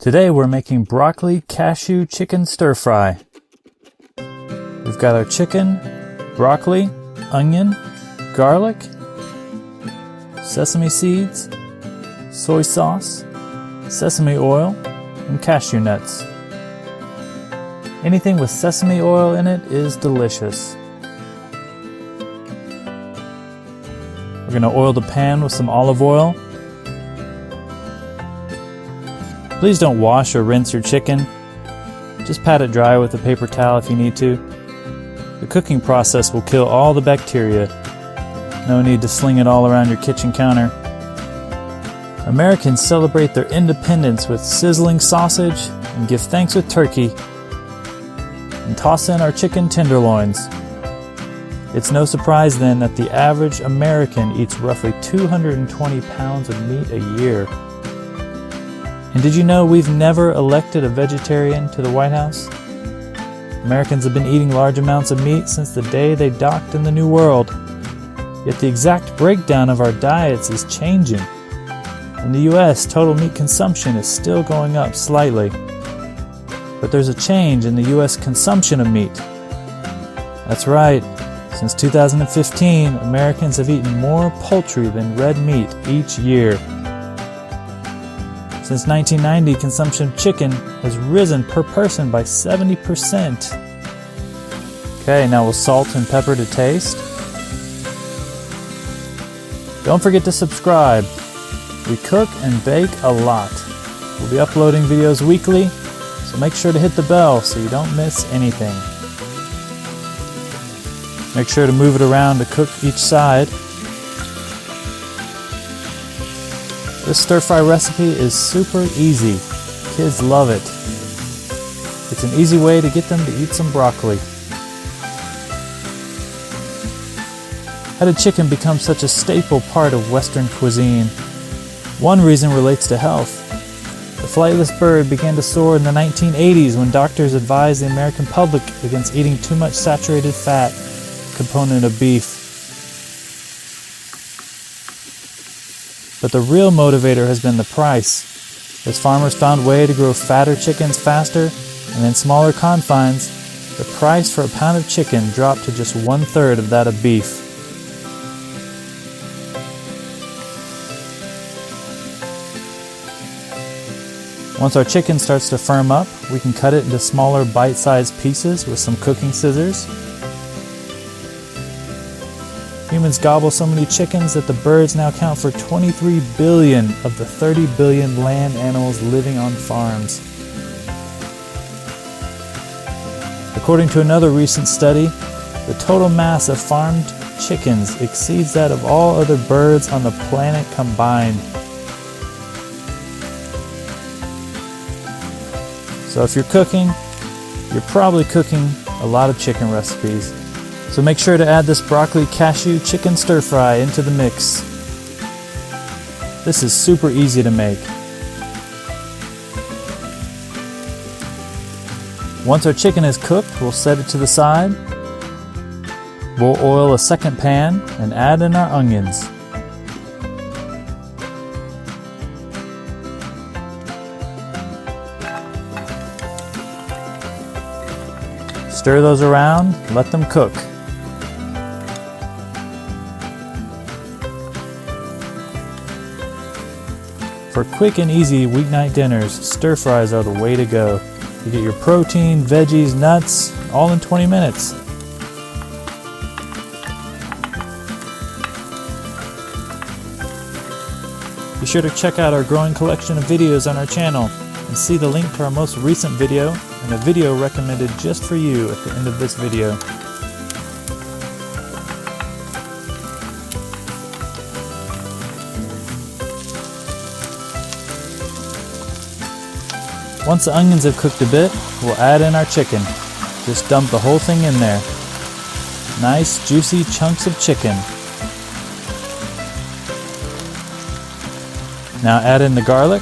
Today we're making broccoli cashew chicken stir fry. We've got our chicken, broccoli, onion, garlic, sesame seeds, soy sauce, sesame oil, and cashew nuts. Anything with sesame oil in it is delicious. We're going to oil the pan with some olive oil. Please don't wash or rinse your chicken. Just pat it dry with a paper towel if you need to. The cooking process will kill all the bacteria. No need to sling it all around your kitchen counter. Americans celebrate their independence with sizzling sausage and give thanks with turkey. And toss in our chicken tenderloins. It's no surprise then that the average American eats roughly 220 pounds of meat a year. And did you know we've never elected a vegetarian to the White House? Americans have been eating large amounts of meat since the day they docked in the New World. Yet the exact breakdown of our diets is changing. In the US, total meat consumption is still going up slightly. But there's a change in the US consumption of meat. That's right. Since 2015, Americans have eaten more poultry than red meat each year. Since 1990, consumption of chicken has risen per person by 70%. Okay, now we'll salt and pepper to taste. Don't forget to subscribe. We cook and bake a lot. We'll be uploading videos weekly, so make sure to hit the bell so you don't miss anything. Make sure to move it around to cook each side. This stir-fry recipe is super easy. Kids love it. It's an easy way to get them to eat some broccoli. How did chicken become such a staple part of Western cuisine? One reason relates to health. The flightless bird began to soar in the 1980s when doctors advised the American public against eating too much saturated fat, component of beef. But the real motivator has been the price. As farmers found a way to grow fatter chickens faster and in smaller confines, the price for a pound of chicken dropped to just 1/3 of that of beef. Once our chicken starts to firm up, we can cut it into smaller bite-sized pieces with some cooking scissors. Humans gobble so many chickens that the birds now count for 23 billion of the 30 billion land animals living on farms. According to another recent study, the total mass of farmed chickens exceeds that of all other birds on the planet combined. So if you're cooking, you're probably cooking a lot of chicken recipes. So make sure to add this broccoli cashew chicken stir fry into the mix. This is super easy to make. Once our chicken is cooked, we'll set it to the side. We'll oil a second pan and add in our onions. Stir those around, let them cook. For quick and easy weeknight dinners, stir fries are the way to go. You get your protein, veggies, nuts, all in 20 minutes. Be sure to check out our growing collection of videos on our channel and see the link to our most recent video and a video recommended just for you at the end of this video. Once the onions have cooked a bit, we'll add in our chicken. Just dump the whole thing in there. Nice juicy chunks of chicken. Now add in the garlic.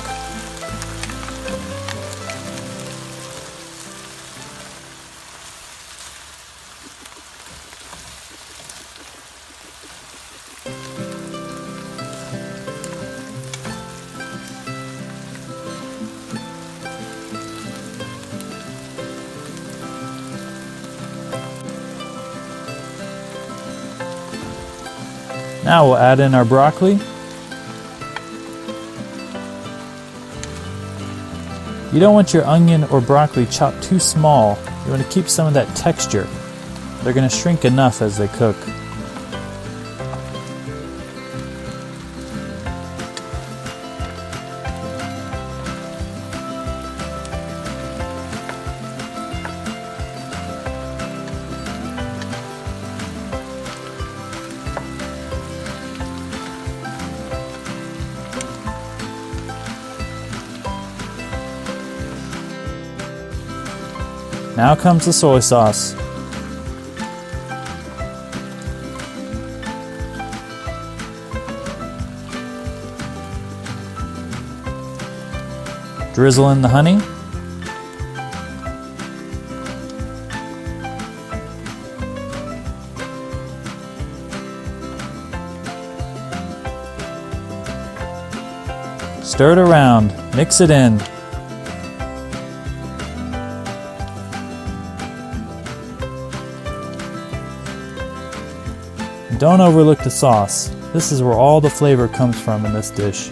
Now we'll add in our broccoli. You don't want your onion or broccoli chopped too small. You want to keep some of that texture. They're going to shrink enough as they cook. Now comes the soy sauce. Drizzle in the honey. Stir it around, mix it in. Don't overlook the sauce. This is where all the flavor comes from in this dish.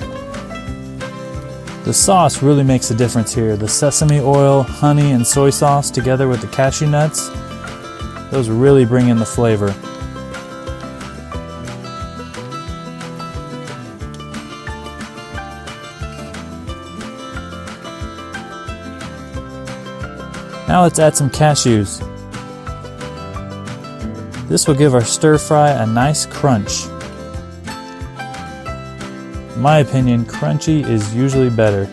The sauce really makes a difference here. The sesame oil, honey, and soy sauce together with the cashew nuts, those really bring in the flavor. Now let's add some cashews. This will give our stir fry a nice crunch. In my opinion, crunchy is usually better.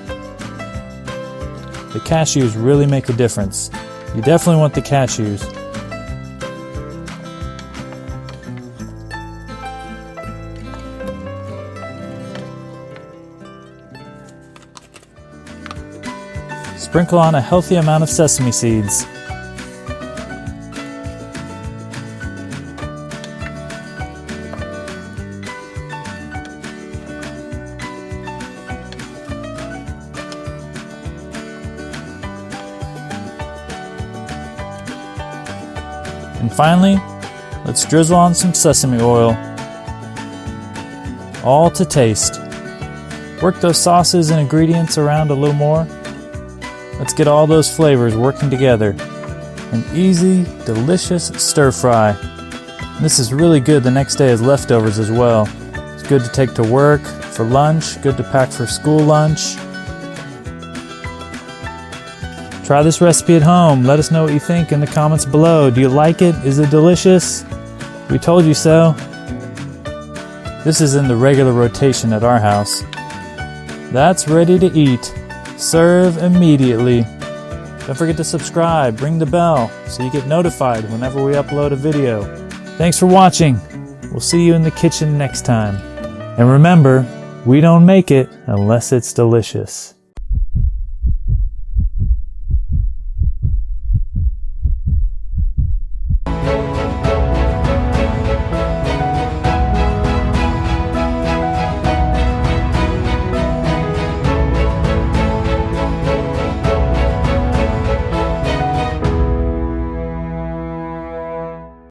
The cashews really make a difference. You definitely want the cashews. Sprinkle on a healthy amount of sesame seeds. And finally, let's drizzle on some sesame oil, all to taste. Work those sauces and ingredients around a little more. Let's get all those flavors working together. An easy, delicious stir fry. And this is really good the next day as leftovers as well. It's good to take to work, for lunch, good to pack for school lunch. Try this recipe at home. Let us know what you think in the comments below. Do you like it? Is it delicious? We told you so. This is in the regular rotation at our house. That's ready to eat. Serve immediately. Don't forget to subscribe, ring the bell so you get notified whenever we upload a video. Thanks for watching. We'll see you in the kitchen next time. And remember, we don't make it unless it's delicious.